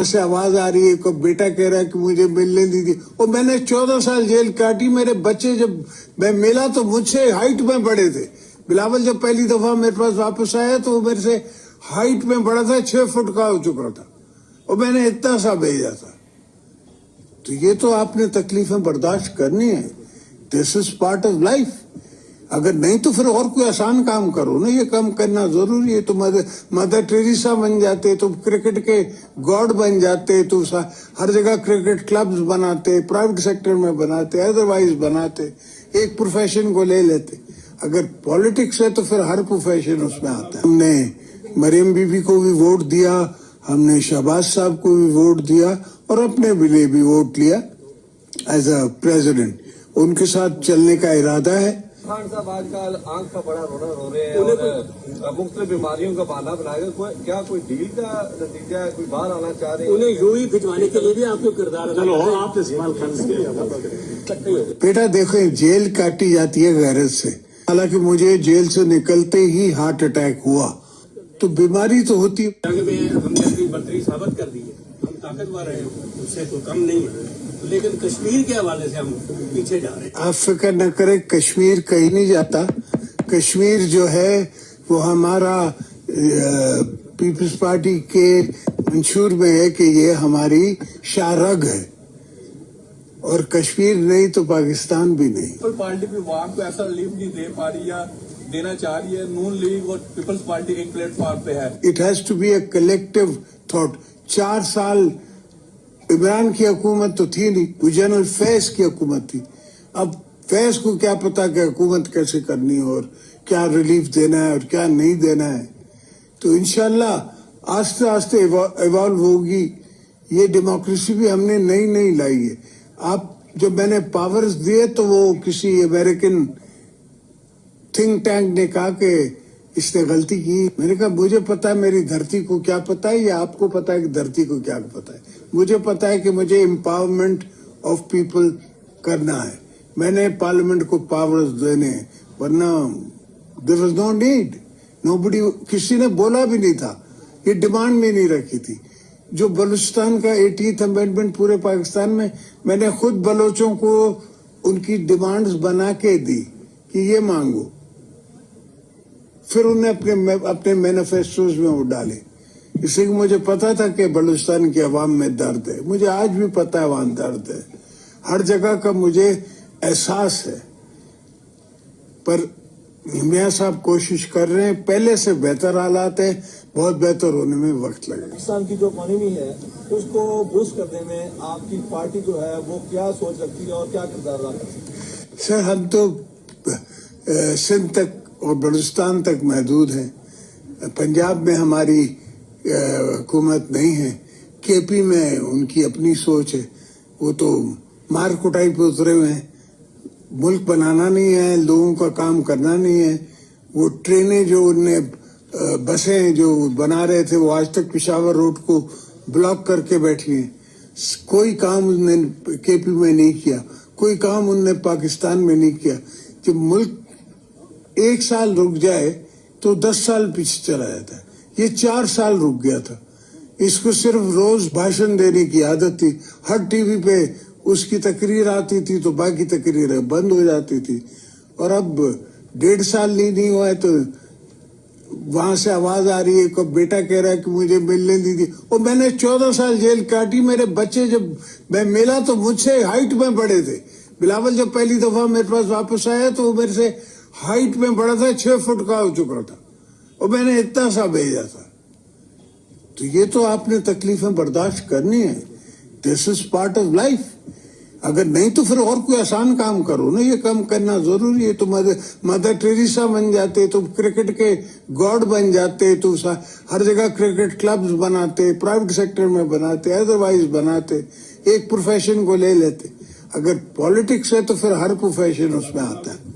से आवाज आ रही है, कोई बेटा कह रहा है कि मुझे मिलने दी थी। और मैंने 14 साल जेल काटी। मेरे बच्चे जब मैं मिला तो मुझसे हाइट में बड़े थे। बिलावल जब पहली दफा मेरे पास वापस आया तो वो मेरे से हाइट में बड़ा था, 6 फुट का हो चुका था, और मैंने इतना सा भेजा था। तो ये तो आपने तकलीफें बर्दाश्त करनी है। This is part of life. अगर नहीं तो फिर और कोई आसान काम करो ना, ये काम करना जरूरी है। तो मदर टेरेसा बन जाते, तो क्रिकेट के गॉड बन जाते, तो हर जगह क्रिकेट क्लब्स बनाते, प्राइवेट सेक्टर में बनाते, अदरवाइज बनाते, एक प्रोफेशन को ले लेते। अगर पॉलिटिक्स है तो फिर हर प्रोफेशन उसमें आता है। हमने मरियम बीबी को भी वोट दिया, हमने शहबाज साहब को भी वोट दिया, और अपने लिए भी वोट लिया एज अ प्रेसिडेंट। उनके साथ चलने का इरादा है। खान साहब आजकल आंख का बड़ा रोना रो रहे हैं और मुख्तलिफ बीमारियों का बहाना बनाएगा। क्या कोई डील का नतीजा है, कोई बाहर आना चाह रहे हैं? उन्हें यूं ही भिजवाने के लिए भी आपको किरदार बेटा देखो, जेल काटी जाती है गैरत से। हालांकि मुझे जेल से निकलते ही हार्ट अटैक हुआ, तो बीमारी तो होती है। हमने अपनी बर्तरी साबित कर दी है, हम ताकतवर हैं, उससे तो कम नहीं है, लेकिन कश्मीर के हवाले से हम पीछे जा रहे हैं। आप फिक्र न करें, कश्मीर कहीं नहीं जाता। कश्मीर जो है वो हमारा पीपल्स पार्टी के मंशूर में है कि ये हमारी शाहरग है, और कश्मीर नहीं तो पाकिस्तान भी नहीं। पीपल्स पार्टी भी वहाँ को ऐसा रिलीफ नहीं दे पा रही या देना चाह रही है। नून लीग और पीपल्स पार्टी एक प्लेटफॉर्म पे है। It has to be a collective thought. 4 साल इमरान की हुकूमत तो थी नहीं, वो जनरल फैज की हुकूमत थी। अब फैज को क्या पता कि हुकूमत कैसे करनी है और क्या रिलीफ देना है और क्या नहीं देना है। तो इंशाल्लाह आस्ते आस्ते इवॉल्व होगी। ये डेमोक्रेसी भी हमने नई लाई है। आप जब मैंने पावर्स दिए तो वो किसी अमेरिकन थिंक टैंक ने कहा कि इसने गलती की। मैंने कहा मुझे पता है मेरी धरती को क्या पता है, या आपको पता है कि धरती को क्या पता है। मुझे पता है कि मुझे एम्पावरमेंट ऑफ पीपल करना है। मैंने पार्लियामेंट को पावर्स देने, वरना there was no need. Nobody, किसी ने बोला भी नहीं था, ये डिमांड भी नहीं रखी थी। जो बलूचिस्तान का 80th अमेंडमेंट पूरे पाकिस्तान में, मैंने खुद बलोचों को उनकी डिमांड्स बना के दी कि ये मांगो, फिर उन्हें अपने मैनिफेस्टोज में वो डाले। इसलिए मुझे पता था कि बलूचिस्तान की आवाम में दर्द है। मुझे आज भी पता है वहां दर्द है, हर जगह का मुझे एहसास है। पर मियां साहब कोशिश कर रहे हैं, पहले से बेहतर हालात है, बहुत बेहतर होने में वक्त लगेगा। पाकिस्तान की जो इकोनॉमी है उसको बूस्ट करने में आपकी पार्टी जो है वो क्या सोच रखती है और क्या किरदार अदा करती है? सर, हम तो सिंध तक और बलूचिस्तान तक महदूद हैं। पंजाब में हमारी हुकूमत नहीं है। केपी में उनकी अपनी सोच है, वो तो मार कुटाई पे उतरे हुए हैं। मुल्क बनाना नहीं है, लोगों का काम करना नहीं है। वो ट्रेनें जो उनने बसें जो बना रहे थे, वो आज तक पेशावर रोड को ब्लॉक करके बैठी हैं। कोई काम उनने केपी में नहीं किया, कोई काम उनने पाकिस्तान में नहीं किया। जब मुल्क 1 साल रुक जाए तो 10 साल पीछे चला जाता है। ये 4 साल रुक गया था। इसको सिर्फ रोज भाषण देने की आदत थी। हर टीवी पे उसकी तकरीर आती थी तो बाकी तकरीरें बंद हो जाती थी। और अब 1.5 साल नहीं हुआ है तो वहां से आवाज आ रही है, कोई बेटा कह रहा है कि मुझे मिलने दी थी। और मैंने 14 साल जेल काटी। मेरे बच्चे जब मैं मिला तो मुझसे हाइट में बड़े थे। बिलावल जब पहली दफा मेरे पास वापस आया तो वो मेरे से हाइट में बड़ा था, 6 फुट का हो चुका था, और मैंने इतना सा भेजा था। तो ये तो आपने तकलीफें बर्दाश्त करनी है। This is part of life. अगर नहीं तो फिर और कोई आसान काम करो ना, ये काम करना जरूरी है। तो मदर टेरेसा बन जाते, तो क्रिकेट के गॉड बन जाते, तो हर जगह क्रिकेट क्लब्स बनाते, प्राइवेट सेक्टर में बनाते, अदरवाइज बनाते, एक प्रोफेशन को ले लेते। अगर पॉलिटिक्स है तो फिर हर प्रोफेशन उसमें आता है।